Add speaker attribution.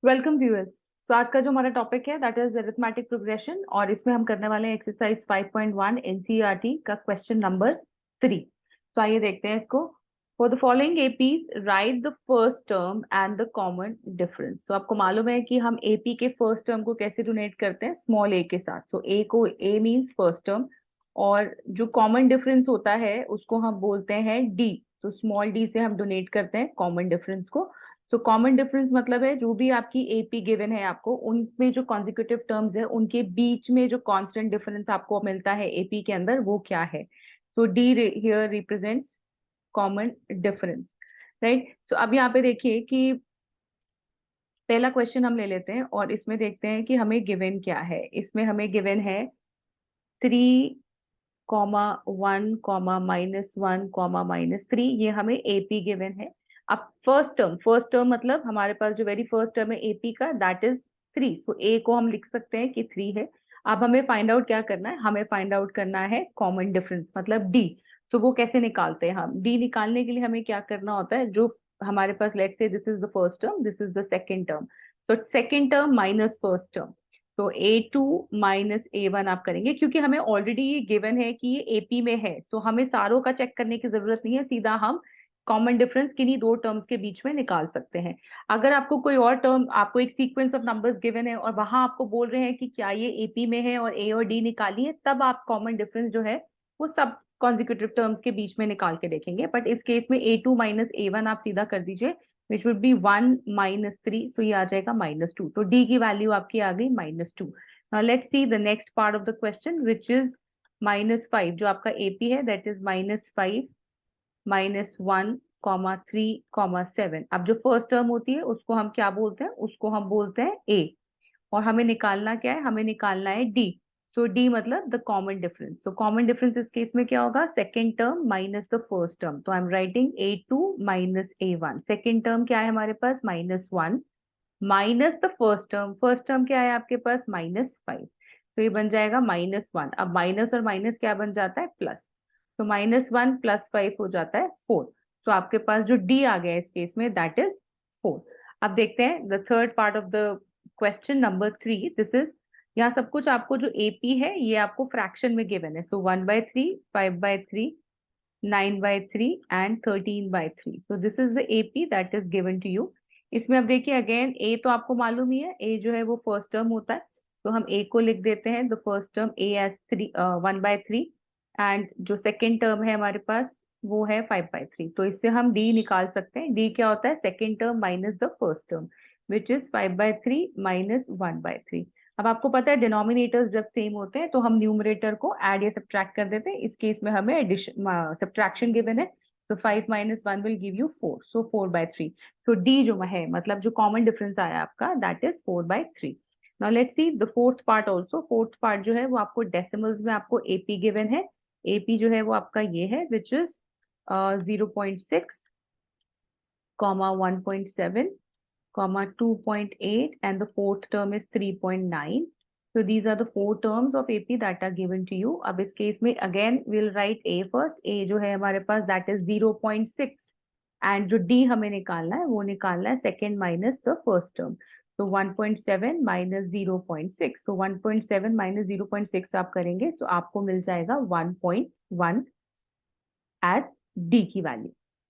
Speaker 1: Welcome viewers. तो आज का जो हमारा टॉपिक है दैट इज अरिथमेटिक प्रोग्रेशन और इसमें हम करने वाले हैं एक्सरसाइज 5.1 एनसीईआरटी का क्वेश्चन नंबर 3। तो आइए देखते हैं इसको। For the following APs right the first term and the common difference. तो आपको मालूम है कि हम एपी के फर्स्ट टर्म को कैसे डोनेट करते हैं, स्मॉल ए के साथ। सो ए को ए मीन्स फर्स्ट टर्म और जो कॉमन डिफरेंस होता है उसको हम बोलते हैं डी। तो स्मॉल डी से हम डोनेट करते हैं कॉमन डिफरेंस को। सो कॉमन डिफरेंस मतलब है जो भी आपकी एपी गिवन है आपको उनमें जो कॉन्जिक्यूटिव टर्म्स है उनके बीच में जो कांस्टेंट डिफरेंस आपको मिलता है एपी के अंदर वो क्या है। So D here represents common difference, right. So अब यहाँ पे देखिए कि पहला क्वेश्चन हम ले लेते हैं और इसमें देखते हैं कि हमें गिवन क्या है। इसमें हमें गिवन है 3,1,-1,-3, ये हमें एपी गिवन है। अब फर्स्ट टर्म मतलब हमारे पास जो वेरी फर्स्ट टर्म है एपी का दैट इज 3। सो ए को हम लिख सकते हैं कि 3 है। अब हमें फाइंड आउट क्या करना है, हमें फाइंड आउट करना है कॉमन डिफरेंस मतलब डी। तो वो कैसे निकालते हैं हम, डी निकालने के लिए हमें क्या करना होता है, जो हमारे पास let's say this is the first term, this is the second term. तो second term minus first term, तो A2 - A1 आप करेंगे क्योंकि हमें ऑलरेडी ये गिवन है कि ये एपी में है। तो हमें सारों का चेक करने की जरूरत नहीं है, सीधा हम कॉमन डिफरेंस किन्हीं दो टर्म्स के बीच में निकाल सकते हैं। अगर आपको कोई और टर्म, आपको एक सीक्वेंस ऑफ नंबर्स गिवन है और वहां आपको बोल रहे हैं कि क्या ये एपी में है और ए और डी निकालिए, तब आप कॉमन डिफरेंस जो है वो सब कॉन्जिक्यूटिव टर्म्स के बीच में निकाल के देखेंगे। बट इस केस में A2 - A1 आप सीधा कर दीजिए, विच वुड बी 1 - 3। सो ये आ जाएगा -2। तो डी की वैल्यू आपकी आ गई -2। Now let's see the next part of the question, which is -5। जो आपका AP है that is -5 -1, 3, 7। अब जो फर्स्ट टर्म होती है उसको हम क्या बोलते हैं, उसको हम बोलते हैं A। और हमें निकालना क्या है, हमें निकालना है D। सो D मतलब द कॉमन डिफरेंस। तो कॉमन डिफरेंस इस केस में क्या होगा, second term minus the first term. तो I am writing A2 - A1। Second term क्या है हमारे पास, -1 minus the first term. First term क्या है आपके पास, -5। तो ये बन जाएगा -1। अब माइनस और माइनस क्या बन जाता है, प्लस। तो -1 + 5 हो जाता है 4। तो आपके पास जो डी आ गया इस केस में दैट इज 4। अब देखते हैं the third part of the question number 3। This is, यहाँ सब कुछ आपको जो एपी है ये आपको फ्रैक्शन में गिवन है। So 1/3, 5/3, 9/3 and 13/3। So this is the AP that is given to you. इसमें अब देखिए अगेन ए तो आपको मालूम ही है, ए जो है वो फर्स्ट टर्म होता है। तो हम ए को लिख देते हैं the first term A as 1/3 and जो सेकेंड टर्म है हमारे पास वो है 5/3। तो इससे हम डी निकाल सकते हैं। डी क्या होता है, second term minus the first term which is 5/3 - 1/3। अब आपको पता है डिनोमिनेटर्स जब सेम होते हैं तो हम न्यूमरेटर को ऐड या सब्ट्रैक्ट कर देते हैं। इस केस में हमें एडिशन सब्ट्रैक्शन गिवन है। तो 5 - 1 विल गिव यू 4। सो 4/3। तो डी जो है मतलब जो कॉमन डिफरेंस आया आपका that is 4/3। Now let's see the fourth part also. Fourth part जो है वो आपको डेसिमल्स में आपको एपी गिवन है। एपी जो है वो आपका ये है which is 0.6, 1.7, 2.8 and the fourth term is 3.9. So these are the four terms of AP that are given to you. अब इस केस में again we'll write A first. A जो है हमारे पास that is 0.6 and जो D हमें निकालना है वो निकालना है second minus the first term. So 1.7 - 0.6. So 1.7 - 0.6 आप करेंगे so आपको मिल जाएगा 1.1 as D की वैल्यू।